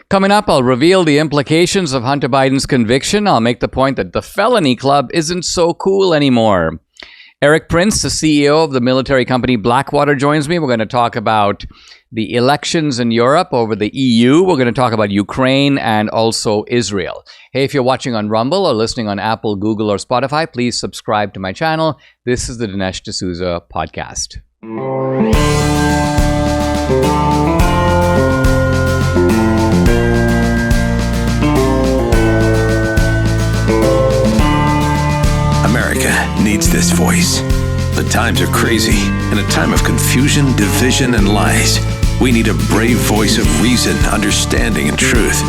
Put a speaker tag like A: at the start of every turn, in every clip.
A: Coming up, I'll reveal the implications of Hunter Biden's conviction. I'll make the point that the felony club isn't so cool anymore. Erik Prince, the CEO of the military company Blackwater, joins me. We're going to talk about the elections in Europe over the EU. We're going to talk about Ukraine and also Israel. Hey, if you're watching on Rumble or listening on Apple, Google, or Spotify, please subscribe to my channel. This is the Dinesh D'Souza podcast.
B: America needs this voice. The times are crazy. In a time of confusion, division, and lies, we need a brave voice of reason, understanding, and truth.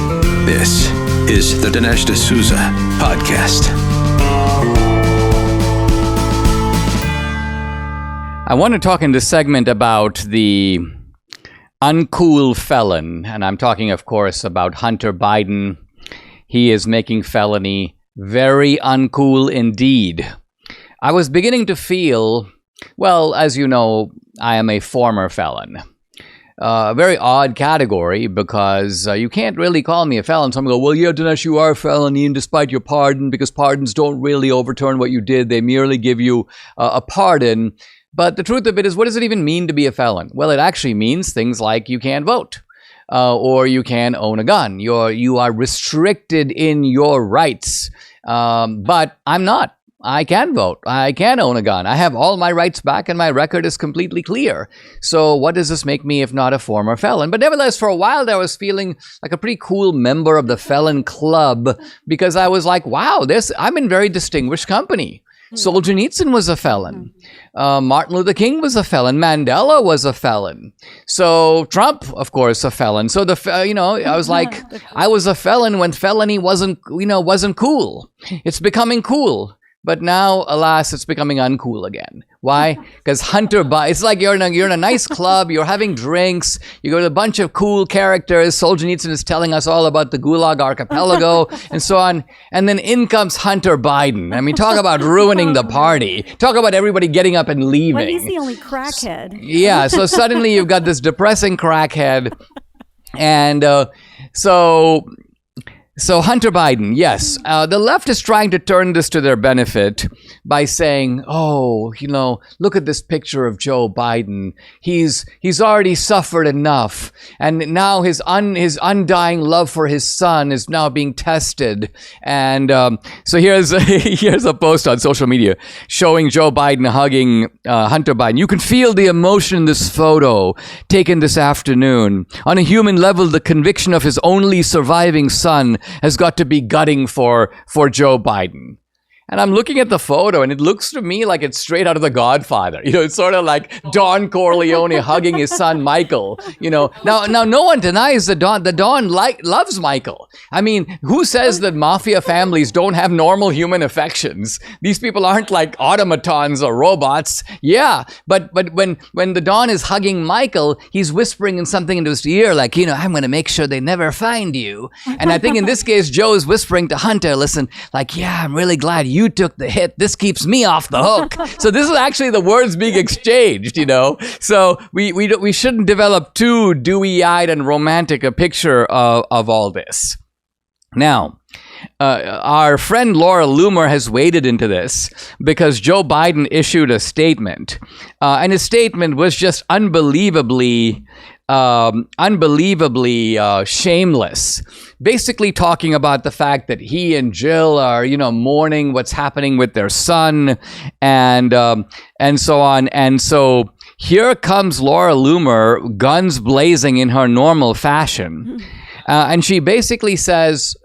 B: This is the Dinesh D'Souza podcast.
A: I want to talk in this segment about the uncool felon. And I'm talking, of course, about Hunter Biden. He is making felony very uncool indeed. I was beginning to feel, well, as you know, I am a former felon. A very odd category because you can't really call me a felon. Some go, well, yeah, Dinesh, you are a felon, and despite your pardon, because pardons don't really overturn what you did. They merely give you a pardon. But the truth of it is, what does it even mean to be a felon? Well, it actually means things like you can't vote. Or you can own a gun. You are restricted in your rights. But I'm not. I can vote. I can own a gun. I have all my rights back and my record is completely clear. So what does this make me if not a former felon? But nevertheless, for a while there I was feeling like a pretty cool member of the felon club because I was like, wow, I'm in very distinguished company. Solzhenitsyn was a felon. Martin Luther King was a felon. Mandela was a felon. So Trump, of course, a felon. So I was like, I was a felon when felony wasn't cool. It's becoming cool. But now, alas, it's becoming uncool again. Why? Because Hunter Biden, it's like you're in a nice club, you're having drinks, you go to a bunch of cool characters, Solzhenitsyn is telling us all about the Gulag Archipelago, and so on, and then in comes Hunter Biden. I mean, talk about ruining the party. Talk about everybody getting up and leaving.
C: Well, he's the only crackhead.
A: Yeah, so suddenly you've got this depressing crackhead, and So Hunter Biden, yes, the left is trying to turn this to their benefit by saying, oh, look at this picture of Joe Biden. He's already suffered enough. And now his undying love for his son is now being tested. And so here's a post on social media showing Joe Biden hugging Hunter Biden. You can feel the emotion in this photo taken this afternoon. On a human level, the conviction of his only surviving son has got to be gutting for Joe Biden. And I'm looking at the photo, and it looks to me like it's straight out of The Godfather. It's sort of like Don Corleone hugging his son Michael. Now no one denies the Don loves Michael. I mean, who says that mafia families don't have normal human affections? These people aren't like automatons or robots. Yeah, but when the Don is hugging Michael, he's whispering something into his ear, like, I'm going to make sure they never find you. And I think in this case, Joe is whispering to Hunter, listen, like, yeah, I'm really glad you took the hit. This keeps me off the hook. So this is actually the words being exchanged, So we shouldn't develop too dewy-eyed and romantic a picture of all this. Now, our friend Laura Loomer has waded into this because Joe Biden issued a statement, and his statement was just unbelievably shameless, basically talking about the fact that he and Jill are, mourning what's happening with their son and so on. And so here comes Laura Loomer, guns blazing in her normal fashion. And she basically says,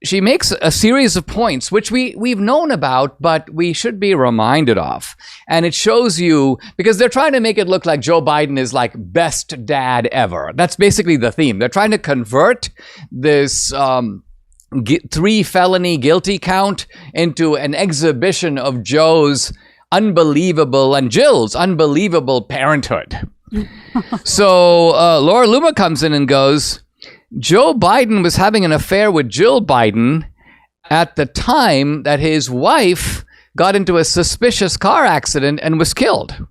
A: she makes a series of points, which we've known about, but we should be reminded of. And it shows you, because they're trying to make it look like Joe Biden is like best dad ever. That's basically the theme. They're trying to convert this 3 felony guilty count into an exhibition of Joe's unbelievable and Jill's unbelievable parenthood. So Laura Loomer comes in and goes, Joe Biden was having an affair with Jill Biden at the time that his wife got into a suspicious car accident and was killed.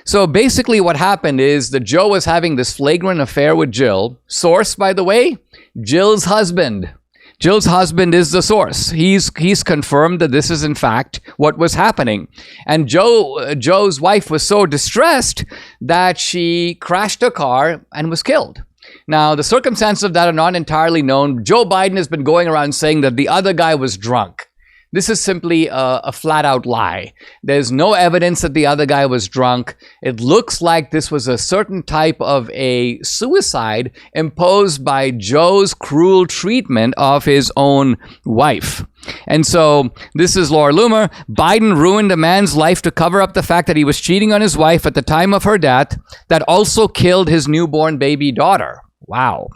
A: So basically what happened is that Joe was having this flagrant affair with Jill. Source, by the way, Jill's husband. Jill's husband is the source. He's confirmed that this is in fact what was happening. And Joe's wife was so distressed that she crashed her car and was killed. Now, the circumstances of that are not entirely known. Joe Biden has been going around saying that the other guy was drunk. This is simply a flat-out lie. There's no evidence that the other guy was drunk. It looks like this was a certain type of a suicide imposed by Joe's cruel treatment of his own wife. And so this is Laura Loomer. Biden ruined a man's life to cover up the fact that he was cheating on his wife at the time of her death, that also killed his newborn baby daughter. Wow.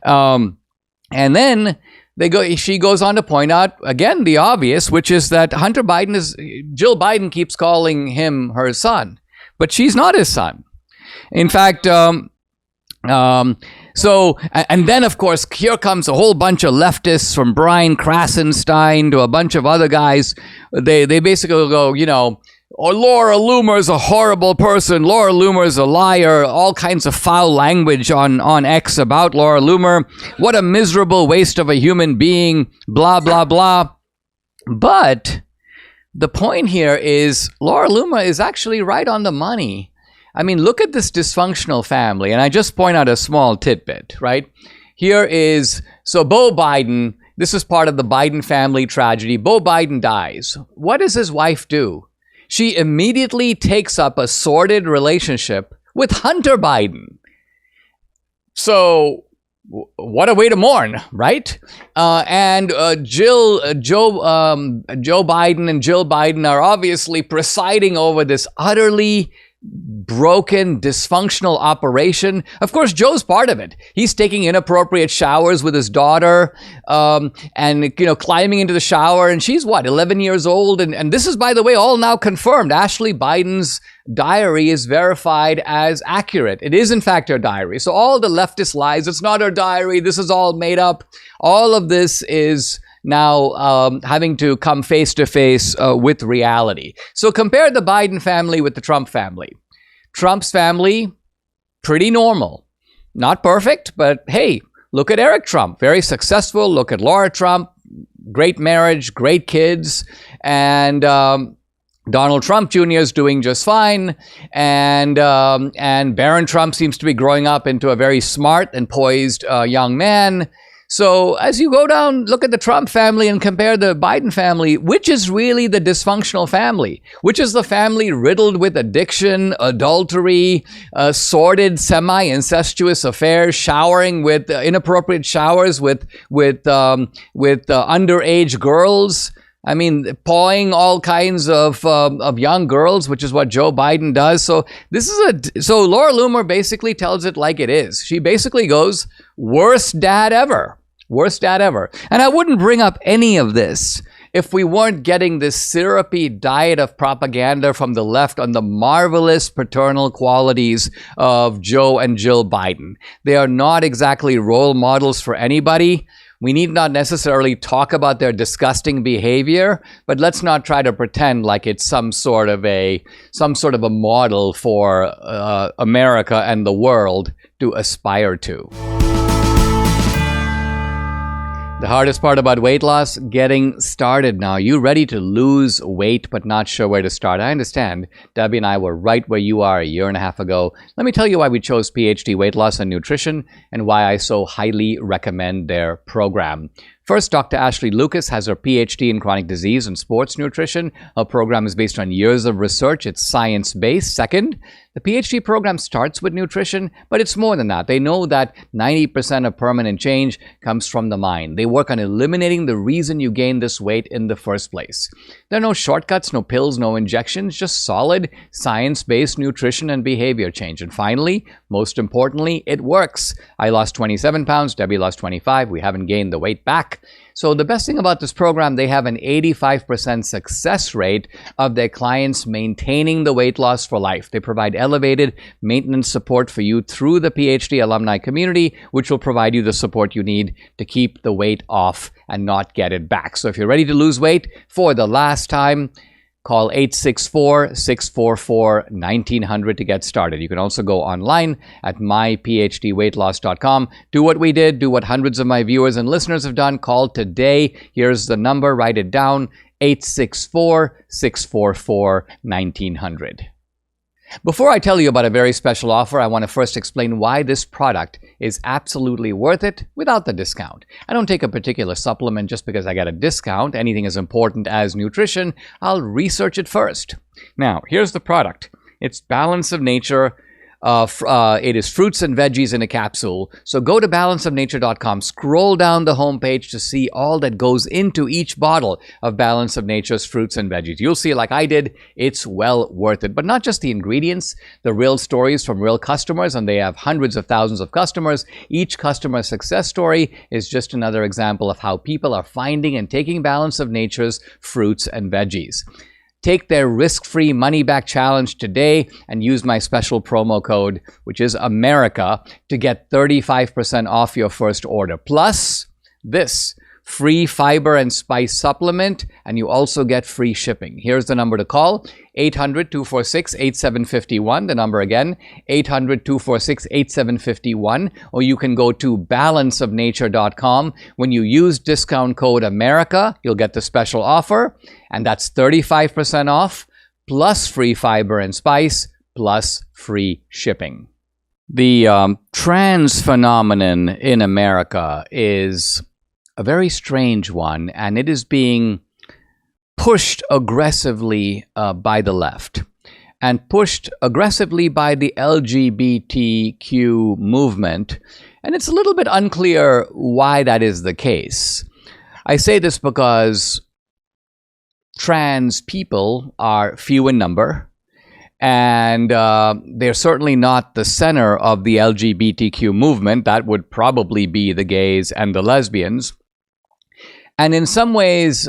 A: And then she goes on to point out, again, the obvious, which is that Jill Biden keeps calling him her son, but she's not his son. In fact, and then, of course, here comes a whole bunch of leftists, from Brian Krasenstein to a bunch of other guys. They basically go, or Laura Loomer is a horrible person. Laura Loomer is a liar. All kinds of foul language on X about Laura Loomer. What a miserable waste of a human being. Blah, blah, blah. But the point here is Laura Loomer is actually right on the money. I mean, look at this dysfunctional family. And I just point out a small tidbit, right? Here is, so Beau Biden, this is part of the Biden family tragedy. Beau Biden dies. What does his wife do? She immediately takes up a sordid relationship with Hunter Biden. So, what a way to mourn, right? And Joe Biden and Jill Biden are obviously presiding over this utterly broken, dysfunctional operation. Of course, Joe's part of it. He's taking inappropriate showers with his daughter, and climbing into the shower. And she's 11 years old. And this is, by the way, all now confirmed. Ashley Biden's diary is verified as accurate. It is, in fact, her diary. So all the leftist lies, it's not her diary, this is all made up. All of this is now having to come face to face with reality. So compare the Biden family with the Trump family. Trump's family, pretty normal. Not perfect, but hey, look at Eric Trump, very successful. Look at Laura Trump, great marriage, great kids. And Donald Trump Jr. is doing just fine. And Barron Trump seems to be growing up into a very smart and poised young man. So as you go down, look at the Trump family and compare the Biden family, which is really the dysfunctional family? Which is the family riddled with addiction, adultery, sordid, semi-incestuous affairs, showering with inappropriate showers with underage girls? I mean, pawing all kinds of young girls, which is what Joe Biden does. So so Laura Loomer basically tells it like it is. She basically goes, worst dad ever. Worst dad ever. And I wouldn't bring up any of this if we weren't getting this syrupy diet of propaganda from the left on the marvelous paternal qualities of Joe and Jill Biden. They are not exactly role models for anybody. We need not necessarily talk about their disgusting behavior, but let's not try to pretend like it's some sort of a model for America and the world to aspire to. The hardest part about weight loss, getting started now. You ready to lose weight but not sure where to start? I understand. Debbie and I were right where you are a year and a half ago. Let me tell you why we chose PhD Weight Loss and Nutrition and why I so highly recommend their program. First, Dr. Ashley Lucas has her PhD in chronic disease and sports nutrition. Her program is based on years of research. It's science-based. Second, the PhD program starts with nutrition, but it's more than that. They know that 90% of permanent change comes from the mind. They work on eliminating the reason you gain this weight in the first place. There are no shortcuts, no pills, no injections, just solid science-based nutrition and behavior change. And finally, most importantly, it works. I lost 27 pounds. Debbie lost 25. We haven't gained the weight back. So the best thing about this program, they have an 85% success rate of their clients maintaining the weight loss for life. They provide elevated maintenance support for you through the PhD alumni community, which will provide you the support you need to keep the weight off and not get it back. So if you're ready to lose weight for the last time, Call 864-644-1900 to get started. You can also go online at myphdweightloss.com. Do what we did, do what hundreds of my viewers and listeners have done. Call today. Here's the number, write it down, 864-644-1900. Before I tell you about a very special offer, I want to first explain why this product is absolutely worth it without the discount. I don't take a particular supplement just because I get a discount. Anything as important as nutrition, I'll research it first. Now, here's the product. It's Balance of Nature. It is fruits and veggies in a capsule. So go to balanceofnature.com, scroll down the homepage to see all that goes into each bottle of Balance of Nature's fruits and veggies. You'll see, like I did, it's well worth it. But not just the ingredients, the real stories from real customers, and they have hundreds of thousands of customers. Each customer success story is just another example of how people are finding and taking Balance of Nature's fruits and veggies. Take their risk-free money-back challenge today and use my special promo code, which is America, to get 35% off your first order. Plus, this free fiber and spice supplement, and you also get free shipping. Here's the number to call, 800-246-8751. The number again, 800-246-8751. Or you can go to balanceofnature.com. When you use discount code America, you'll get the special offer, and that's 35% off, plus free fiber and spice, plus free shipping. The trans phenomenon in America is a very strange one, and it is being pushed aggressively by the left and pushed aggressively by the LGBTQ movement. And it's a little bit unclear why that is the case. I say this because trans people are few in number, and they're certainly not the center of the LGBTQ movement. That would probably be the gays and the lesbians. And in some ways,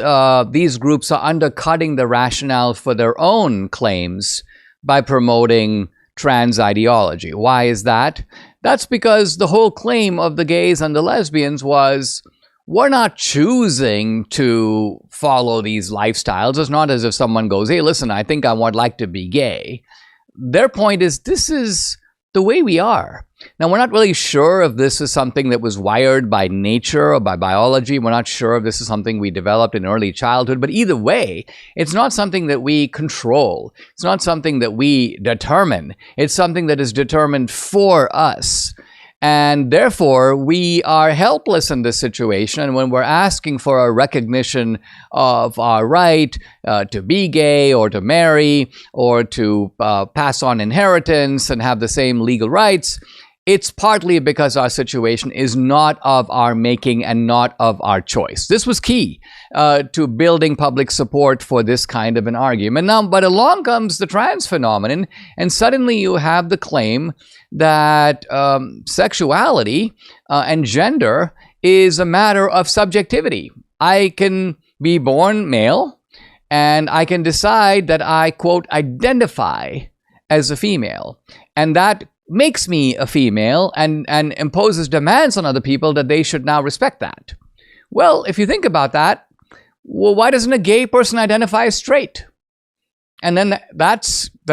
A: these groups are undercutting the rationale for their own claims by promoting trans ideology. Why is that? That's because the whole claim of the gays and the lesbians was, we're not choosing to follow these lifestyles. It's not as if someone goes, hey, listen, I think I would like to be gay. Their point is, this is the way we are. Now, we're not really sure if this is something that was wired by nature or by biology. We're not sure if this is something we developed in early childhood. But either way, it's not something that we control. It's not something that we determine. It's something that is determined for us. And therefore, we are helpless in this situation. And when we're asking for a recognition of our right to be gay or to marry or to pass on inheritance and have the same legal rights, it's partly because our situation is not of our making and not of our choice. This was key to building public support for this kind of an argument. Now, but along comes the trans phenomenon, and suddenly you have the claim that sexuality and gender is a matter of subjectivity. I can be born male, and I can decide that I, quote, identify as a female, and that makes me a female and imposes demands on other people that they should now respect that. Well, if you think about that, well, why doesn't a gay person identify as straight? And then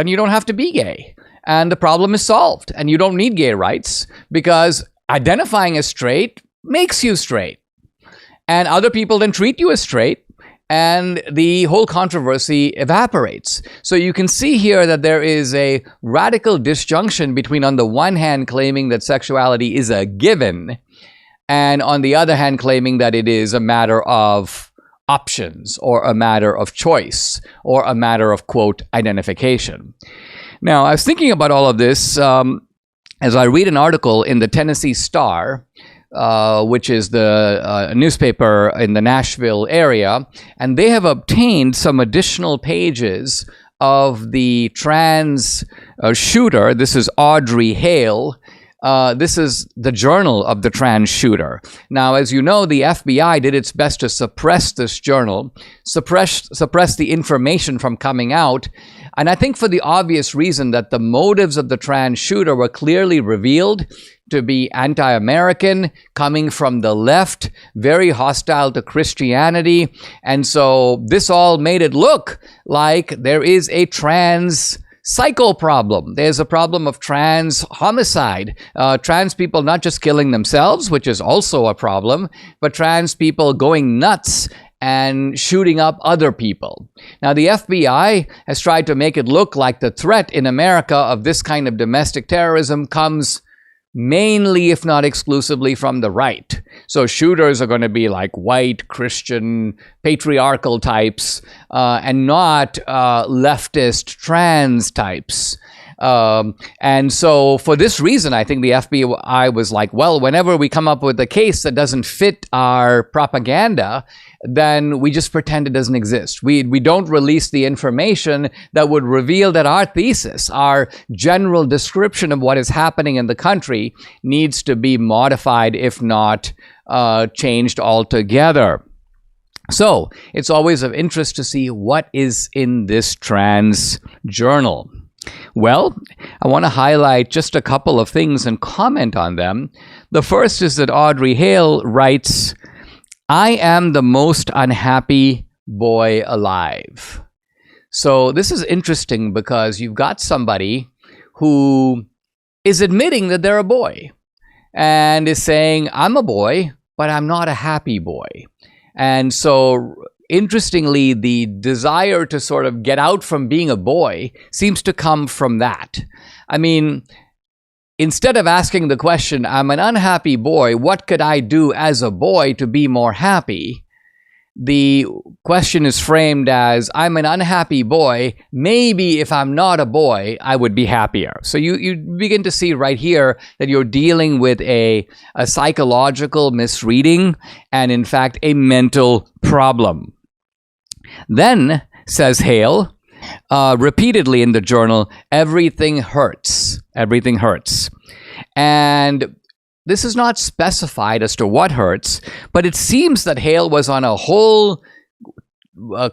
A: you don't have to be gay. And the problem is solved. And you don't need gay rights because identifying as straight makes you straight. And other people then treat you as straight, and the whole controversy evaporates. So you can see here that there is a radical disjunction between, on the one hand, claiming that sexuality is a given, and on the other hand, claiming that it is a matter of options or a matter of choice or a matter of, quote, identification. Now, I was thinking about all of this as I read an article in the Tennessee Star, which is the newspaper in the Nashville area, and they have obtained some additional pages of the trans shooter. This is Audrey Hale, This is the journal of the trans shooter. Now, as you know, the FBI did its best to suppress this journal, suppress the information from coming out. And I think for the obvious reason that the motives of the trans shooter were clearly revealed to be anti-American, coming from the left, very hostile to Christianity. And so this all made it look like there is a trans psycho problem. There's a problem of trans homicide. Trans people not just killing themselves, which is also a problem, but trans people going nuts and shooting up other people. Now, the FBI has tried to make it look like the threat in America of this kind of domestic terrorism comes mainly, if not exclusively, from the right. So shooters are going to be like white, Christian, patriarchal types, and not leftist, trans types. And so for this reason, I think the FBI was like, well, whenever we come up with a case that doesn't fit our propaganda, then we just pretend it doesn't exist. We don't release the information that would reveal that our thesis, our general description of what is happening in the country needs to be modified, if not changed altogether. So it's always of interest to see what is in this trans journal. Well, I want to highlight just a couple of things and comment on them. The first is that Audrey Hale writes, "I am the most unhappy boy alive." So this is interesting because you've got somebody who is admitting that they're a boy and is saying, I'm a boy, but I'm not a happy boy. And so interestingly, the desire to sort of get out from being a boy seems to come from that. I mean, instead of asking the question, I'm an unhappy boy, what could I do as a boy to be more happy? The question is framed as, I'm an unhappy boy, maybe if I'm not a boy, I would be happier. So you begin to see right here that you're dealing with a psychological misreading and, in fact, a mental problem. Then, says Hale, repeatedly in the journal, everything hurts. Everything hurts. And this is not specified as to what hurts, but it seems that Hale was on a whole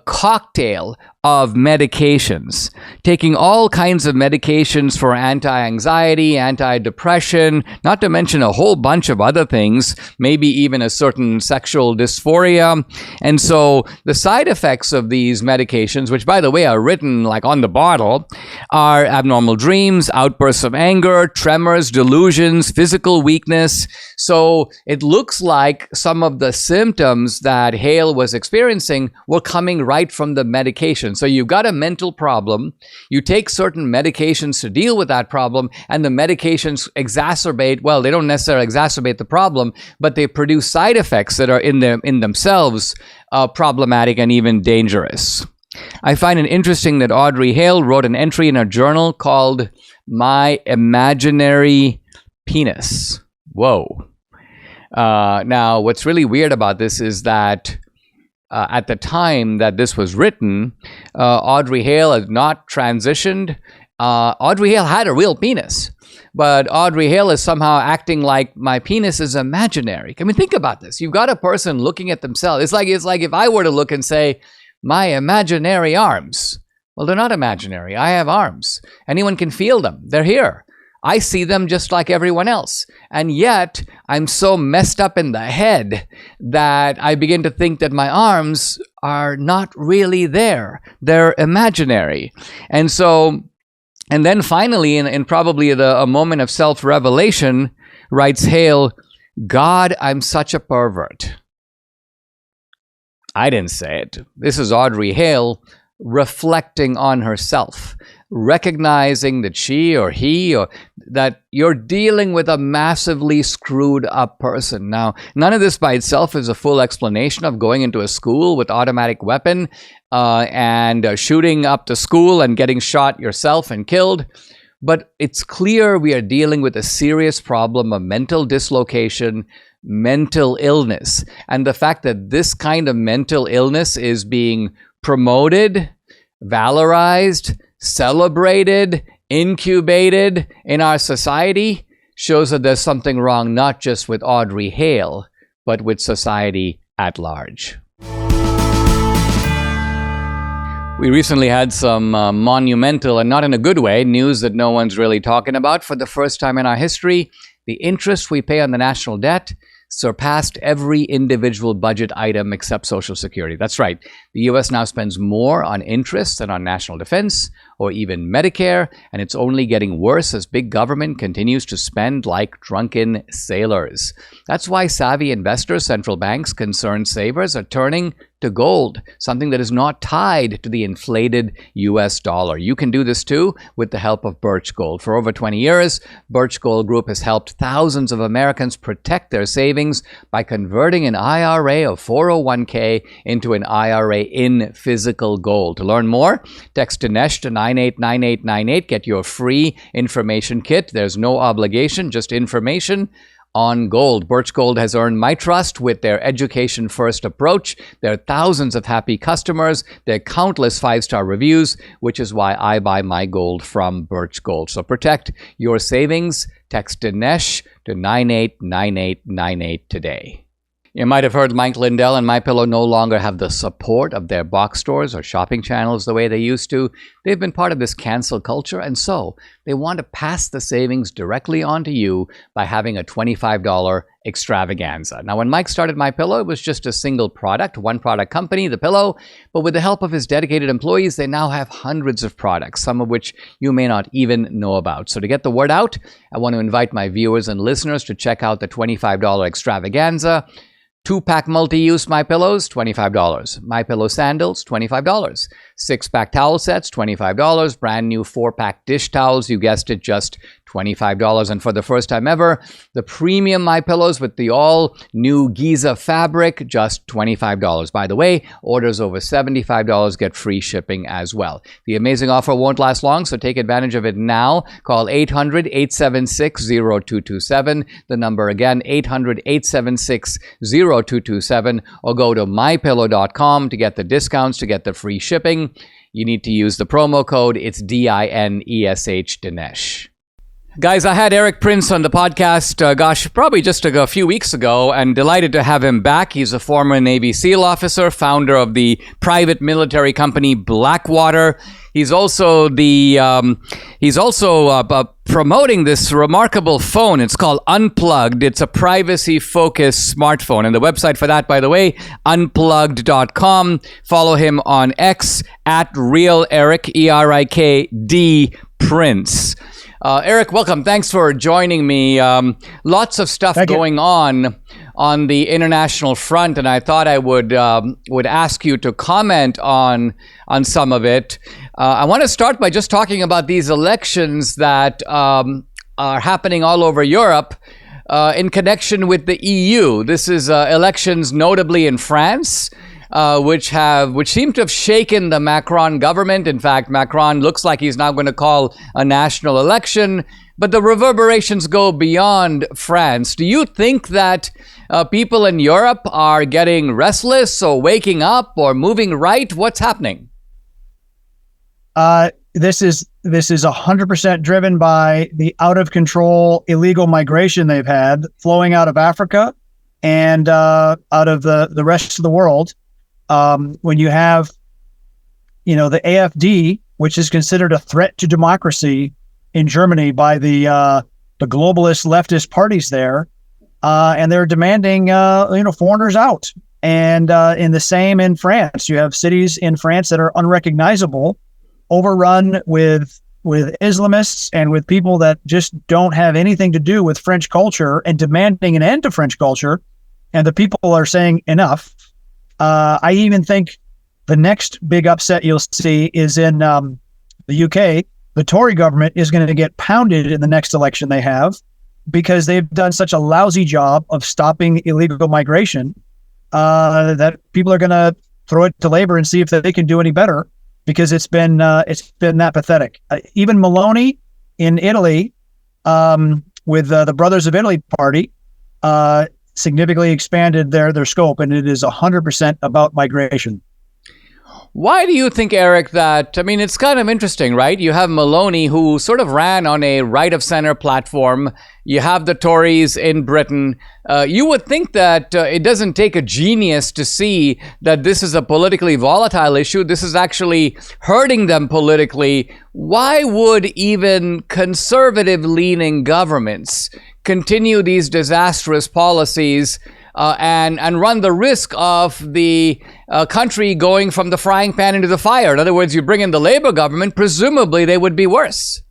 A: cocktail of medications, taking all kinds of medications for anti-anxiety, anti-depression, not to mention a whole bunch of other things, maybe even a certain sexual dysphoria. And so the side effects of these medications, which by the way are written like on the bottle, are abnormal dreams, outbursts of anger, tremors, delusions, physical weakness. So it looks like some of the symptoms that Hale was experiencing were coming right from the medication. So you've got a mental problem, you take certain medications to deal with that problem, and the medications exacerbate, well, they don't necessarily exacerbate the problem, but they produce side effects that are in themselves problematic and even dangerous. I find it interesting that Audrey Hale wrote an entry in her journal called My Imaginary Penis. Whoa. Now, what's really weird about this is that at the time that this was written, Audrey Hale had not transitioned. Audrey Hale had a real penis, but Audrey Hale is somehow acting like my penis is imaginary. I mean, think about this. You've got a person looking at themselves. It's like if I were to look and say, my imaginary arms. Well, they're not imaginary. I have arms. Anyone can feel them. They're here. I see them just like everyone else. And yet, I'm so messed up in the head that I begin to think that my arms are not really there. They're imaginary. And then finally, in probably a moment of self-revelation, writes Hale, God, I'm such a pervert. I didn't say it. This is Audrey Hale reflecting on herself, recognizing that she or he or that you're dealing with a massively screwed up person. Now, none of this by itself is a full explanation of going into a school with automatic weapon and shooting up the school and getting shot yourself and killed. But it's clear we are dealing with a serious problem of mental dislocation, mental illness. And the fact that this kind of mental illness is being promoted, valorized, celebrated, incubated in our society shows that there's something wrong not just with Audrey Hale, but with society at large. We recently had some monumental, and not in a good way, news that no one's really talking about. For the first time in our history, the interest we pay on the national debt surpassed every individual budget item except Social Security. That's right. The U.S. now spends more on interest than on national defense or even Medicare, and it's only getting worse as big government continues to spend like drunken sailors. That's why savvy investors, central banks, concerned savers are turning to gold, something that is not tied to the inflated US dollar. You can do this too with the help of Birch Gold. For over 20 years, Birch Gold Group has helped thousands of Americans protect their savings by converting an IRA of 401k into an IRA in physical gold. To learn more, text Dinesh to 989898. Get your free information kit. There's no obligation, just information on gold. Birch Gold has earned my trust with their education-first approach. There are thousands of happy customers. There are countless 5-star reviews, which is why I buy my gold from Birch Gold. So protect your savings. Text Dinesh to 989898 today. You might have heard Mike Lindell and MyPillow no longer have the support of their box stores or shopping channels the way they used to. They've been part of this cancel culture, and so they want to pass the savings directly on to you by having a $25 extravaganza. Now, when Mike started MyPillow, it was just a single product, one product company, the pillow. But with the help of his dedicated employees, they now have hundreds of products, some of which you may not even know about. So to get the word out, I want to invite my viewers and listeners to check out the $25 extravaganza. 2-pack multi-use MyPillows, $25. MyPillow sandals, $25. 6-pack towel sets, $25. Brand new 4-pack dish towels, you guessed it, just $25. And for the first time ever, the premium MyPillows with the all-new Giza fabric, just $25. By the way, orders over $75 get free shipping as well. The amazing offer won't last long, so take advantage of it now. Call 800-876-0227. The number again, 800-876-0227, or go to mypillow.com to get the discounts, to get the free shipping. You need to use the promo code. It's DINESH, Dinesh. Guys, I had Erik Prince on the podcast, probably just a few weeks ago, and delighted to have him back. He's a former Navy SEAL officer, founder of the private military company Blackwater. He's also promoting this remarkable phone. It's called Unplugged. It's a privacy-focused smartphone. And the website for that, by the way, unplugged.com. Follow him on X at RealErik, ERIKD Prince. Erik, welcome. Thanks for joining me. Lots of stuff going on the international front, and I thought I would ask you to comment on some of it. I want to start by just talking about these elections that are happening all over Europe in connection with the EU. This is elections notably in France, which seem to have shaken the Macron government. In fact, Macron looks like he's now going to call a national election, but the reverberations go beyond France. Do you think that people in Europe are getting restless or waking up or moving right? What's happening?
C: This is 100% driven by the out of control illegal migration they've had flowing out of Africa and out of the rest of the world. When you have, the AfD, which is considered a threat to democracy in Germany by the globalist leftist parties there, and they're demanding, foreigners out. And in the same in France, you have cities in France that are unrecognizable, overrun with Islamists and with people that just don't have anything to do with French culture and demanding an end to French culture. And the people are saying enough. I even think the next big upset you'll see is in the UK. The Tory government is going to get pounded in the next election they have because they've done such a lousy job of stopping illegal migration that people are going to throw it to Labour and see if they can do any better, because it's been that pathetic. Even Meloni in Italy, with the Brothers of Italy party, significantly expanded their scope, and it is 100% about migration.
A: Why do you think, Erik, that, I mean, it's kind of interesting, right? You have Maloney, who sort of ran on a right-of-center platform. You have the Tories in Britain. You would think that it doesn't take a genius to see that this is a politically volatile issue. This is actually hurting them politically. Why would even conservative-leaning governments continue these disastrous policies and run the risk of the country going from the frying pan into the fire? In other words, you bring in the Labour government, presumably they would be worse.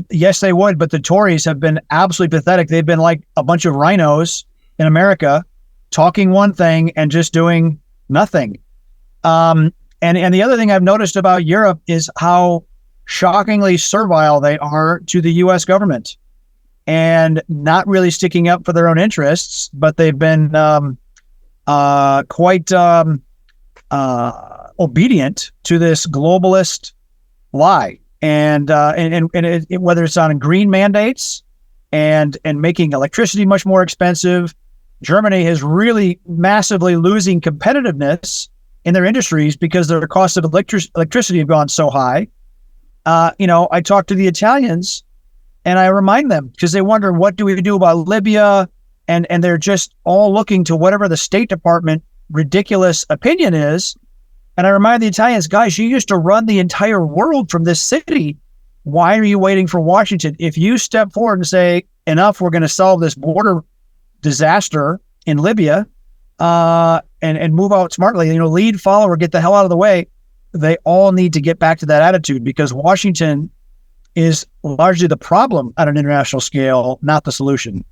C: Yes, they would, but the Tories have been absolutely pathetic. They've been like a bunch of rhinos in America, talking one thing and just doing nothing. And the other thing I've noticed about Europe is how shockingly servile they are to the U.S. government, and not really sticking up for their own interests, but they've been quite obedient to this globalist lie. And whether it's on green mandates and making electricity much more expensive, Germany is really massively losing competitiveness in their industries because their cost of electricity have gone so high. I talk to the Italians, and I remind them, because they wonder, what do we do about Libya? And they're just all looking to whatever the State Department ridiculous opinion is. And I remind the Italians, guys, you used to run the entire world from this city. Why are you waiting for Washington? If you step forward and say, enough, we're going to solve this border disaster in Libya, and move out smartly, lead, follow, or get the hell out of the way. They all need to get back to that attitude, because Washington is largely the problem at an international scale, not the solution.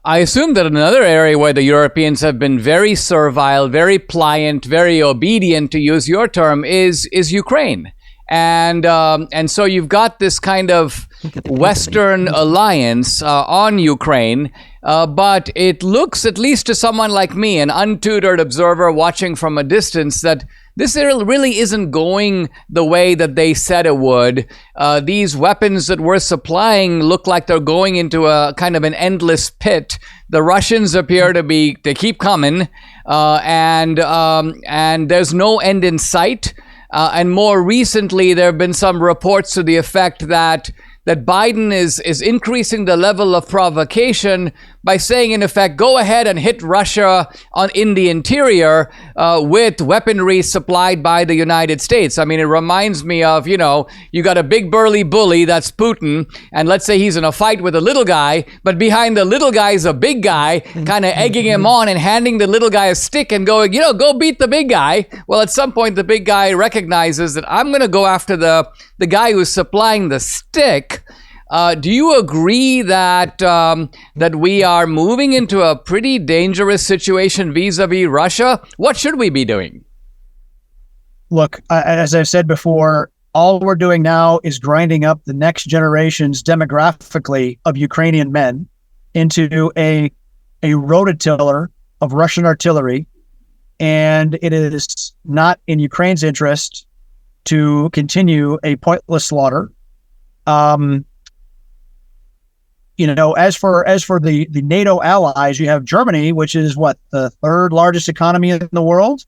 A: I assume that another area where the Europeans have been very servile, very pliant, very obedient, to use your term, is Ukraine. And so you've got this kind of Western alliance on Ukraine, but it looks, at least to someone like me, an untutored observer watching from a distance, that this really isn't going the way that they said it would. These weapons that we're supplying look like they're going into a kind of an endless pit. The Russians appear to keep coming, and there's no end in sight. And more recently, there have been some reports to the effect that Biden is increasing the level of provocation by saying, in effect, go ahead and hit Russia in the interior with weaponry supplied by the United States. I mean, it reminds me of, you got a big burly bully, that's Putin, and let's say he's in a fight with a little guy, but behind the little guy is a big guy, kind of egging him on and handing the little guy a stick and going, go beat the big guy. Well, at some point, the big guy recognizes that I'm going to go after the guy who's supplying the stick. Do you agree that we are moving into a pretty dangerous situation vis-a-vis Russia? What should we be doing?
C: Look, as I've said before, all we're doing now is grinding up the next generations demographically of Ukrainian men into a rototiller of Russian artillery, and it is not in Ukraine's interest to continue a pointless slaughter. As for the NATO allies, you have Germany, which is the third largest economy in the world,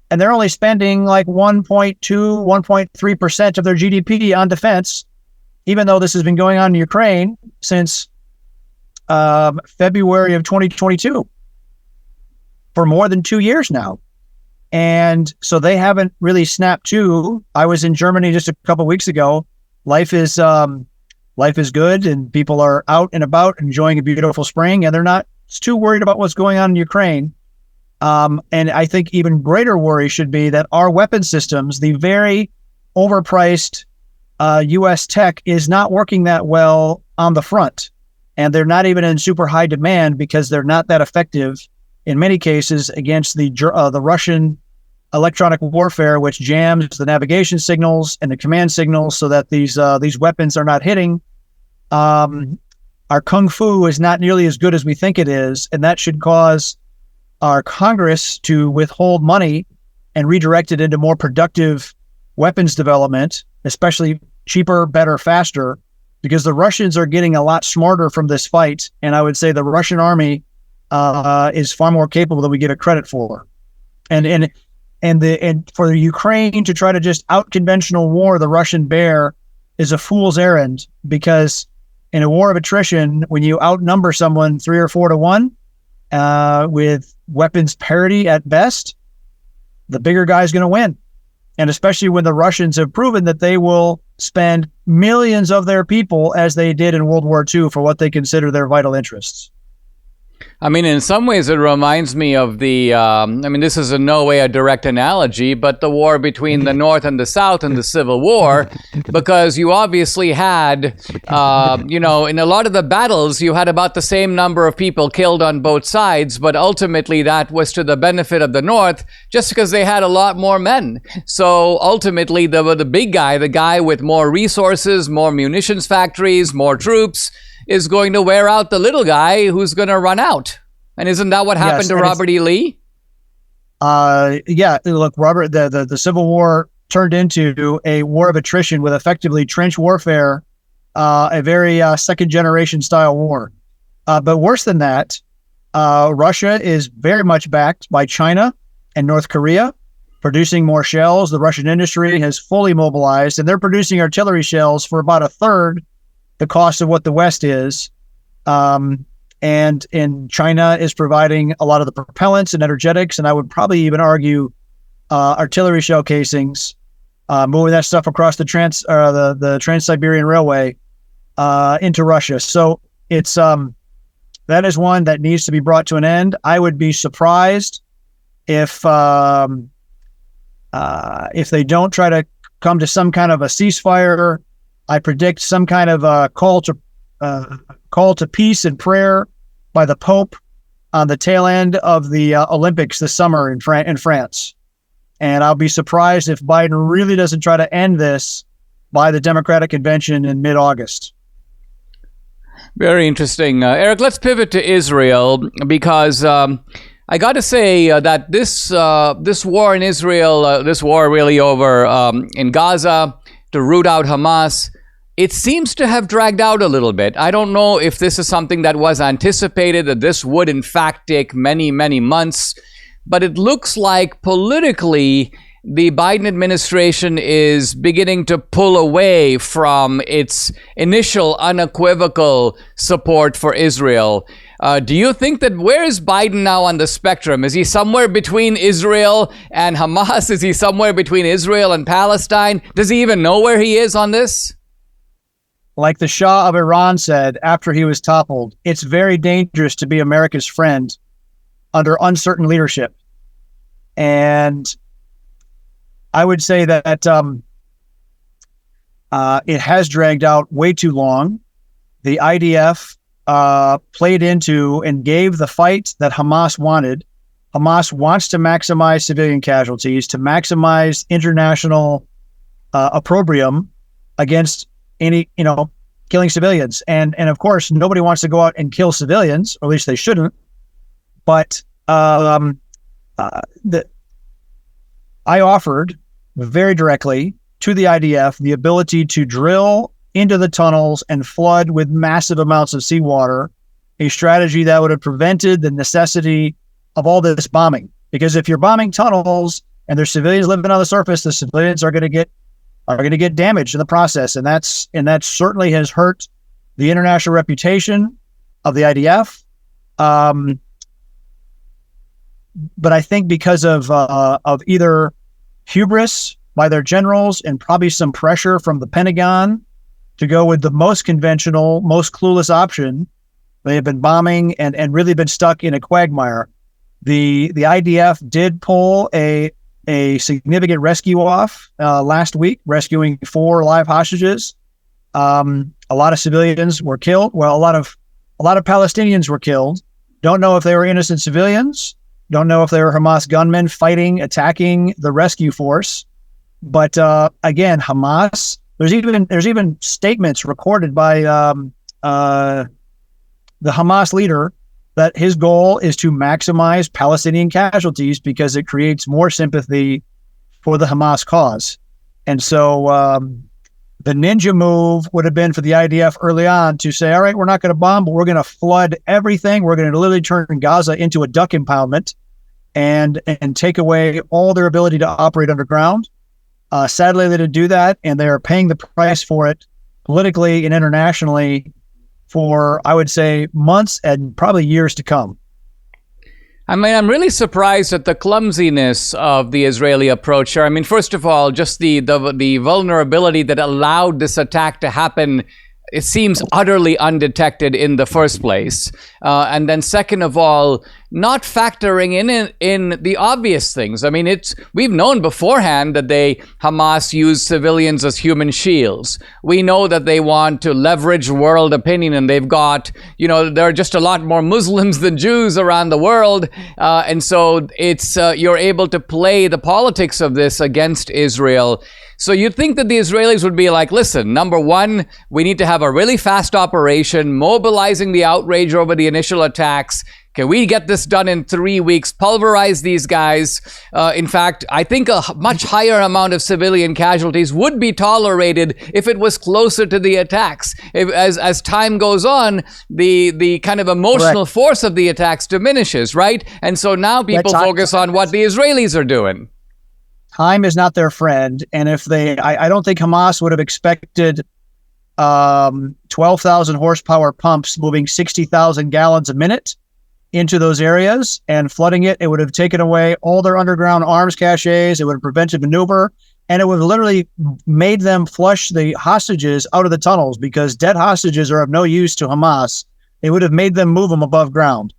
C: and they're only spending like 1.2, 1.3% of their GDP on defense, even though this has been going on in Ukraine since February of 2022, for more than 2 years now. And so they haven't really snapped to. I was in Germany just a couple of weeks ago. Life is good, and people are out and about enjoying a beautiful spring, and they're not too worried about what's going on in Ukraine. And I think even greater worry should be that our weapon systems, the very overpriced U.S. tech, is not working that well on the front. And they're not even in super high demand because they're not that effective in many cases against the Russian electronic warfare, which jams the navigation signals and the command signals so that these weapons are not hitting. Our kung fu is not nearly as good as we think it is, and that should cause our Congress to withhold money and redirect it into more productive weapons development, especially cheaper, better, faster, because the Russians are getting a lot smarter from this fight, and I would say the Russian army is far more capable than we give it credit for. And for the Ukraine to try to just out conventional war the Russian bear is a fool's errand, because in a war of attrition, when you outnumber someone 3 or 4 to 1, with weapons parity at best, the bigger guy's going to win. And especially when the Russians have proven that they will spend millions of their people, as they did in World War II, for what they consider their vital interests.
A: I mean, in some ways, it reminds me of this is in no way a direct analogy, but the war between the North and the South in the Civil War, because you obviously had, in a lot of the battles, you had about the same number of people killed on both sides, but ultimately that was to the benefit of the North, just because they had a lot more men. So ultimately, the big guy, the guy with more resources, more munitions factories, more troops, is going to wear out the little guy who's going to run out. And isn't that what happened to Robert E. Lee?
C: Yeah. Look, Robert, the Civil War turned into a war of attrition with effectively trench warfare, a very second generation style war. But worse than that, Russia is very much backed by China and North Korea, producing more shells. The Russian industry has fully mobilized, and they're producing artillery shells for about a third the cost of what the West is. And China is providing a lot of the propellants and energetics, and I would probably even argue artillery shell casings, moving that stuff across the Trans-Siberian Railway into Russia. So it's that is one that needs to be brought to an end. I would be surprised if they don't try to come to some kind of a ceasefire. I predict some kind of call to peace and prayer by the Pope on the tail end of the Olympics this summer in France. And I'll be surprised if Biden really doesn't try to end this by the Democratic Convention in mid-August.
A: Very interesting. Erik, let's pivot to Israel, because I got to say that this war in Israel, this war really over in Gaza to root out Hamas, it seems to have dragged out a little bit. I don't know if this is something that was anticipated, that this would in fact take many, many months, but it looks like politically the Biden administration is beginning to pull away from its initial unequivocal support for Israel. Do you think that, where is Biden now on the spectrum? Is he somewhere between Israel and Hamas? Is he somewhere between Israel and Palestine? Does he even know where he is on this?
C: Like the Shah of Iran said after he was toppled, it's very dangerous to be America's friend under uncertain leadership. And I would say that it has dragged out way too long. The IDF played into and gave the fight that Hamas wanted. Hamas wants to maximize civilian casualties, to maximize international opprobrium against any, killing civilians. And of course, nobody wants to go out and kill civilians, or at least they shouldn't. But I offered very directly to the IDF the ability to drill into the tunnels and flood with massive amounts of seawater, a strategy that would have prevented the necessity of all this bombing. Because if you're bombing tunnels and there's civilians living on the surface, the civilians are going to get damaged in the process, and that certainly has hurt the international reputation of the IDF. But I think because of either hubris by their generals and probably some pressure from the Pentagon to go with the most conventional, most clueless option, they have been bombing and really been stuck in a quagmire. The IDF did pull a significant rescue off last week, rescuing 4 live hostages. A lot of civilians were killed. Well, a lot of Palestinians were killed. Don't know if they were innocent civilians. Don't know if they were Hamas gunmen attacking the rescue force. But again, Hamas. There's even statements recorded by the Hamas leader that his goal is to maximize Palestinian casualties because it creates more sympathy for the Hamas cause. And so the ninja move would have been for the IDF early on to say, all right, we're not going to bomb, but we're going to flood everything. We're going to literally turn Gaza into a duck impoundment. and take away all their ability to operate underground. Sadly, they didn't do that, and they are paying the price for it politically and internationally for, I would say, months and probably years to come.
A: I mean, I'm really surprised at the clumsiness of the Israeli approach here. I mean, first of all, just the vulnerability that allowed this attack to happen, it seems utterly undetected in the first place. And then second of all, not factoring in the obvious things. I mean, we've known beforehand that Hamas used civilians as human shields. We know that they want to leverage world opinion, and they've got, there are just a lot more Muslims than Jews around the world. And so you're able to play the politics of this against Israel. So you'd think that the Israelis would be like, listen, number one, we need to have a really fast operation, mobilizing the outrage over the initial attacks. Can we get this done in 3 weeks? Pulverize these guys. In fact, I think a much higher amount of civilian casualties would be tolerated if it was closer to the attacks. As time goes on, the kind of emotional force of the attacks diminishes, right? And so now people focus on what the Israelis are doing.
C: Time is not their friend. And if I don't think Hamas would have expected 12,000 horsepower pumps moving 60,000 gallons a minute into those areas and flooding it. It would have taken away all their underground arms caches. It would have prevented maneuver, and it would have literally made them flush the hostages out of the tunnels, because dead hostages are of no use to Hamas. It would have made them move them above ground.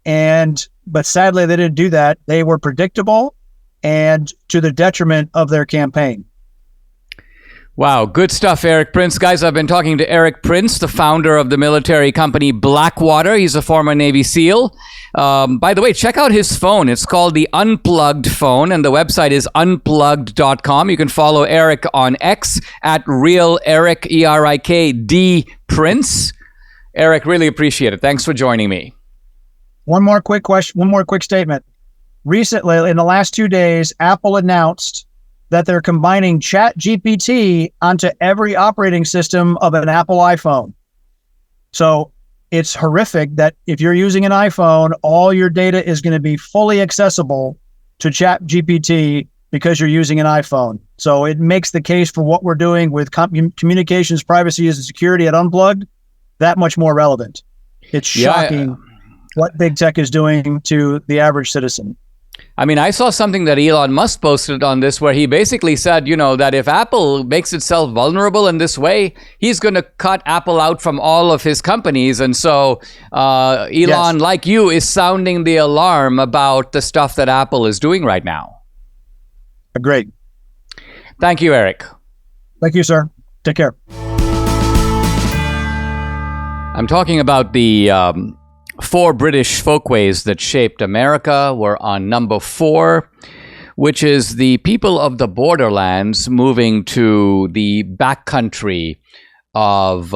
C: But sadly, they didn't do that. They were predictable and to the detriment of their campaign.
A: Wow, good stuff, Erik Prince. Guys, I've been talking to Erik Prince, the founder of the military company Blackwater. He's a former Navy SEAL. By the way, check out his phone. It's called the Unplugged phone, and the website is unplugged.com. You can follow Erik on X at realerik, ERIK Prince. Erik, really appreciate it. Thanks for joining me.
C: One more quick statement. Recently, in the last 2 days, Apple announced that they're combining ChatGPT onto every operating system of an Apple iPhone. So it's horrific that if you're using an iPhone, all your data is going to be fully accessible to ChatGPT because you're using an iPhone. So it makes the case for what we're doing with communications, privacy, and security at Unplugged that much more relevant. It's shocking what big tech is doing to the average citizen.
A: I mean, I saw something that Elon Musk posted on this where he basically said, that if Apple makes itself vulnerable in this way, he's going to cut Apple out from all of his companies. And so Elon, like you, is sounding the alarm about the stuff that Apple is doing right now.
C: Great.
A: Thank you, Erik.
C: Thank you, sir. Take care.
A: I'm talking about the 4 British folkways that shaped America. We're on number 4, which is the people of the borderlands moving to the backcountry of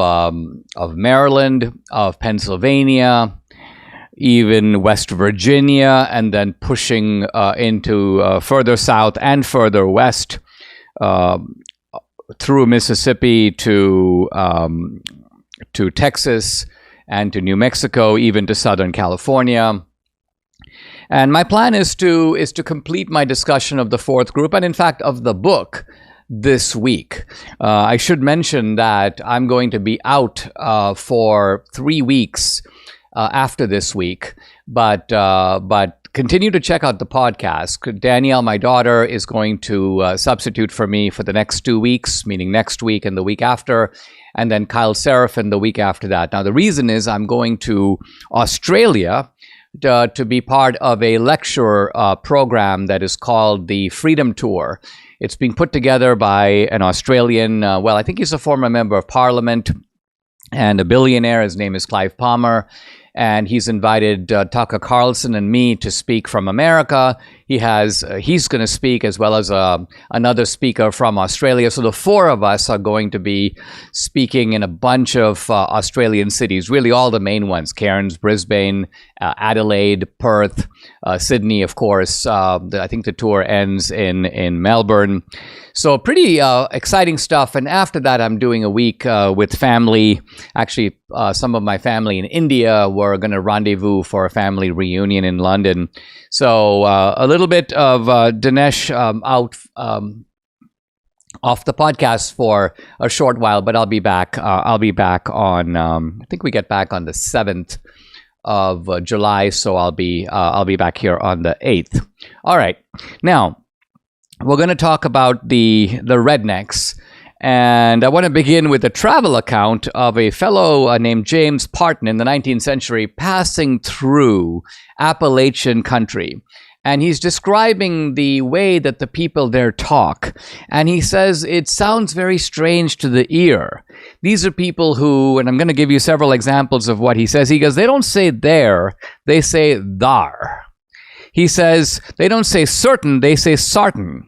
A: Maryland, of Pennsylvania, even West Virginia, and then pushing into further south and further west through Mississippi to Texas and to New Mexico, even to Southern California. And my plan is to complete my discussion of the 4th group, and in fact of the book, this week. I should mention that I'm going to be out for 3 weeks after this week, but continue to check out the podcast. Danielle, my daughter, is going to substitute for me for the next 2 weeks, meaning next week and the week after, and then Kyle Seraphin the week after that. Now, the reason is I'm going to Australia to be part of a lecture program that is called the Freedom Tour. It's being put together by an Australian, I think he's a former member of parliament and a billionaire. His name is Clive Palmer. And he's invited Tucker Carlson and me to speak from America. He's going to speak, as well as another speaker from Australia. So the 4 of us are going to be speaking in a bunch of Australian cities, really all the main ones: Cairns, Brisbane, Adelaide, Perth, Sydney, of course. I think the tour ends in Melbourne. So pretty exciting stuff. And after that, I'm doing a week with family, actually some of my family in India, where were going to rendezvous for a family reunion in London. So a little bit of Dinesh out off the podcast for a short while, but I'll be back. I'll be back on. I think we get back on the 7th of July, so I'll be back here on the 8th. All right, now we're going to talk about the rednecks, and I want to begin with a travel account of a fellow named James Parton in the 19th century passing through Appalachian country. And he's describing the way that the people there talk. And he says it sounds very strange to the ear. These are people who, and I'm going to give you several examples of what he says. He goes, they don't say there, they say thar. He says they don't say certain, they say sartin.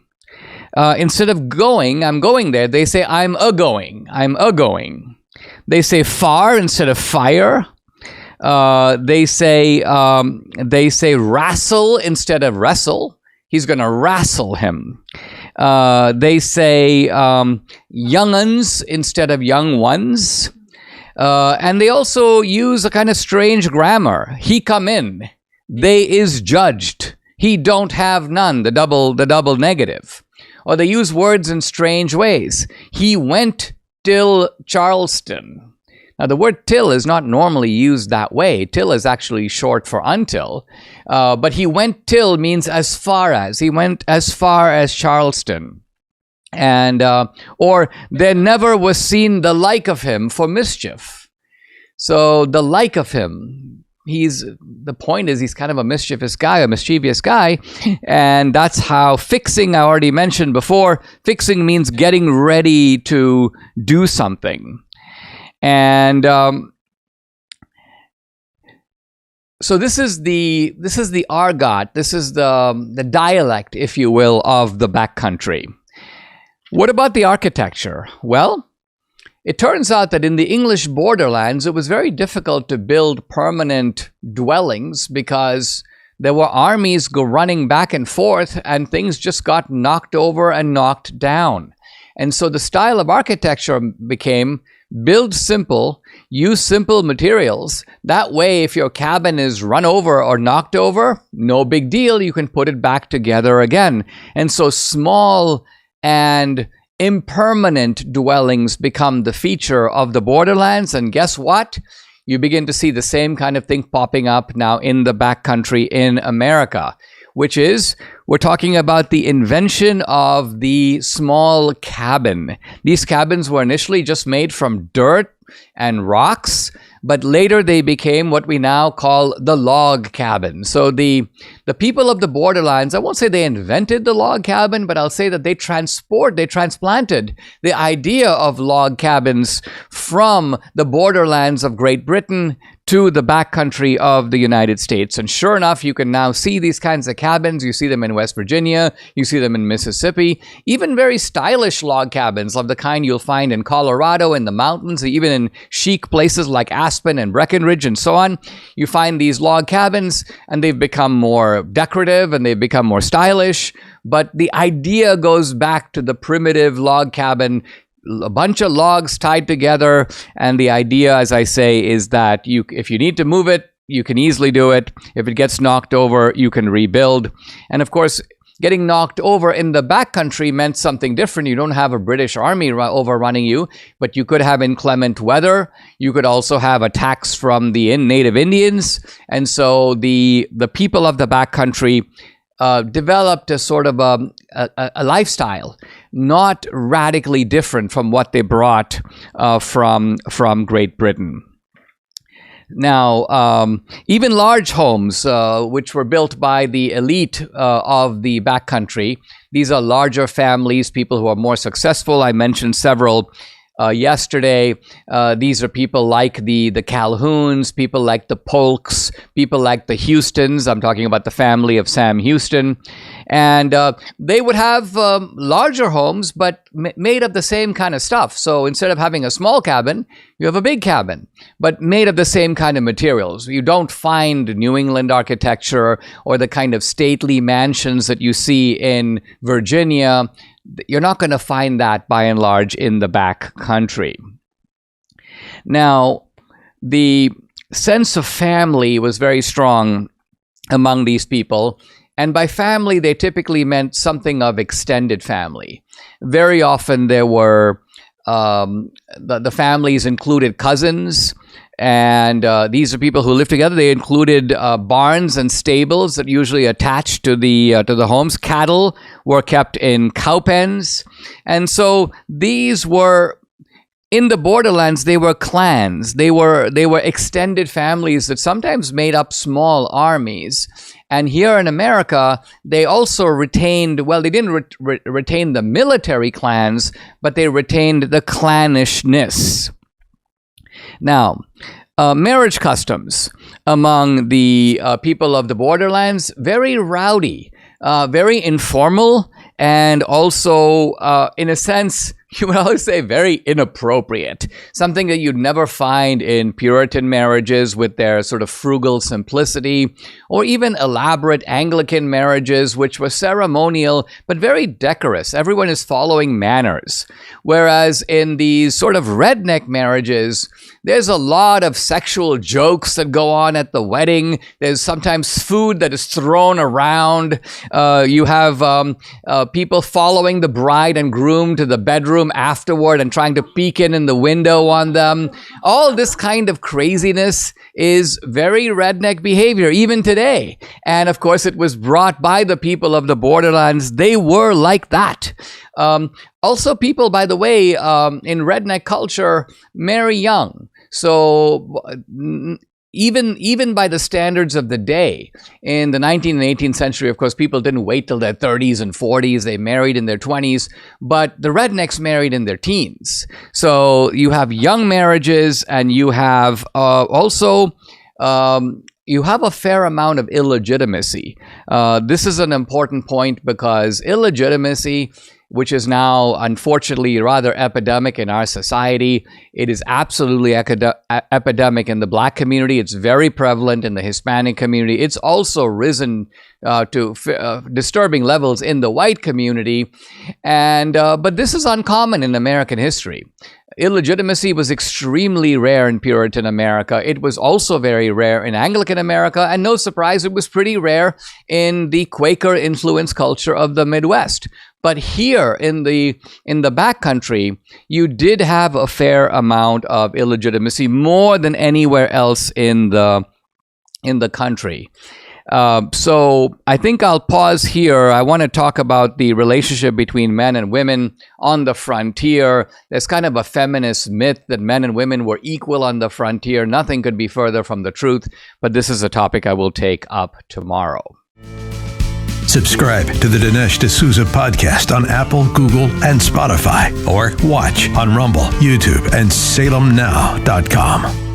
A: Instead of going, I'm going there, they say I'm a-going. I'm a-going. They say far instead of fire. They say wrestle instead of wrestle. He's going to wrestle him. They say young'uns instead of young ones. And they also use a kind of strange grammar. He come in. They is judged. He don't have none. The double negative. Or they use words in strange ways. He went till Charleston. Now, the word till is not normally used that way. Till is actually short for until. But he went till means as far as. He went as far as Charleston. And, or there never was seen the like of him for mischief. So the like of him, the point is he's kind of a mischievous guy, a mischievous guy. And that's how fixing, I already mentioned before, fixing means getting ready to do something. And so this is the argot, this is the dialect, if you will, of the backcountry. What about the architecture? Well, it turns out that in the English borderlands, it was very difficult to build permanent dwellings because there were armies go running back and forth, and things just got knocked over and knocked down. And so the style of architecture became build simple, use simple materials. That way, if your cabin is run over or knocked over, no big deal. You can put it back together again. And so small and impermanent dwellings become the feature of the borderlands. And guess what? You begin to see the same kind of thing popping up now in the backcountry in America, which is, we're talking about the invention of the small cabin. These cabins were initially just made from dirt and rocks, but later they became what we now call the log cabin. So the people of the borderlands, I won't say they invented the log cabin, but I'll say that they transplanted the idea of log cabins from the borderlands of Great Britain to the backcountry of the United States. And sure enough, you can now see these kinds of cabins. You see them in West Virginia, you see them in Mississippi, even very stylish log cabins of the kind you'll find in Colorado, in the mountains, even in chic places like Aspen and Breckenridge and so on. You find these log cabins, and they've become more decorative and they've become more stylish. But the idea goes back to the primitive log cabin, a bunch of logs tied together. And the idea, as I say, is that if you need to move it, you can easily do it. If it gets knocked over, you can rebuild. And of course, getting knocked over in the backcountry meant something different. You don't have a British army overrunning you, but you could have inclement weather. You could also have attacks from the native Indians. And so the people of the backcountry developed a sort of a lifestyle, not radically different from what they brought from Great Britain. Now, even large homes, which were built by the elite of the backcountry, these are larger families, people who are more successful. I mentioned several yesterday. These are people like the Calhouns, people like the Polks, people like the Houstons. I'm talking about the family of Sam Houston. And they would have larger homes, but made of the same kind of stuff. So instead of having a small cabin, you have a big cabin, but made of the same kind of materials. You don't find New England architecture or the kind of stately mansions that you see in Virginia. You're not going to find that by and large in the back country. Now, the sense of family was very strong among these people. And by family, they typically meant something of extended family. Very often there were, the families included cousins, and these are people who lived together. They included barns and stables that usually attached to the homes. Cattle were kept in cow pens. And so these were, in the borderlands, they were clans. They were extended families that sometimes made up small armies. And here in America, they also retained, well, they didn't retain the military clans, but they retained the clannishness. Now, marriage customs among the people of the borderlands, very rowdy, very informal, and also, in a sense, you would always say very inappropriate. Something that you'd never find in Puritan marriages with their sort of frugal simplicity, or even elaborate Anglican marriages, which were ceremonial but very decorous. Everyone is following manners. Whereas in these sort of redneck marriages, there's a lot of sexual jokes that go on at the wedding. There's sometimes food that is thrown around. You have people following the bride and groom to the bedroom afterward and trying to peek in the window on them. All this kind of craziness is very redneck behavior, even today. And of course, it was brought by the people of the borderlands. They were like that. Also, people, by the way, in redneck culture, marry young. So even by the standards of the day, in the 19th and 18th century, of course, people didn't wait till their 30s and 40s. They married in their 20s, but the rednecks married in their teens. So you have young marriages, and you have also you have a fair amount of illegitimacy. This is an important point because illegitimacy, which is now unfortunately rather epidemic in our society. It is absolutely epidemic in the Black community. It's very prevalent in the Hispanic community. It's also risen to disturbing levels in the white community. And but this is uncommon in American history. Illegitimacy was extremely rare in Puritan America. It was also very rare in Anglican America, and no surprise, it was pretty rare in the Quaker influence culture of the Midwest. But here in the backcountry, you did have a fair amount of illegitimacy, more than anywhere else in the country. So I think I'll pause here. I want to talk about the relationship between men and women on the frontier. There's kind of a feminist myth that men and women were equal on the frontier. Nothing could be further from the truth, but this is a topic I will take up tomorrow.
B: Subscribe to the Dinesh D'Souza podcast on Apple, Google, and Spotify, or watch on Rumble, YouTube, and SalemNow.com.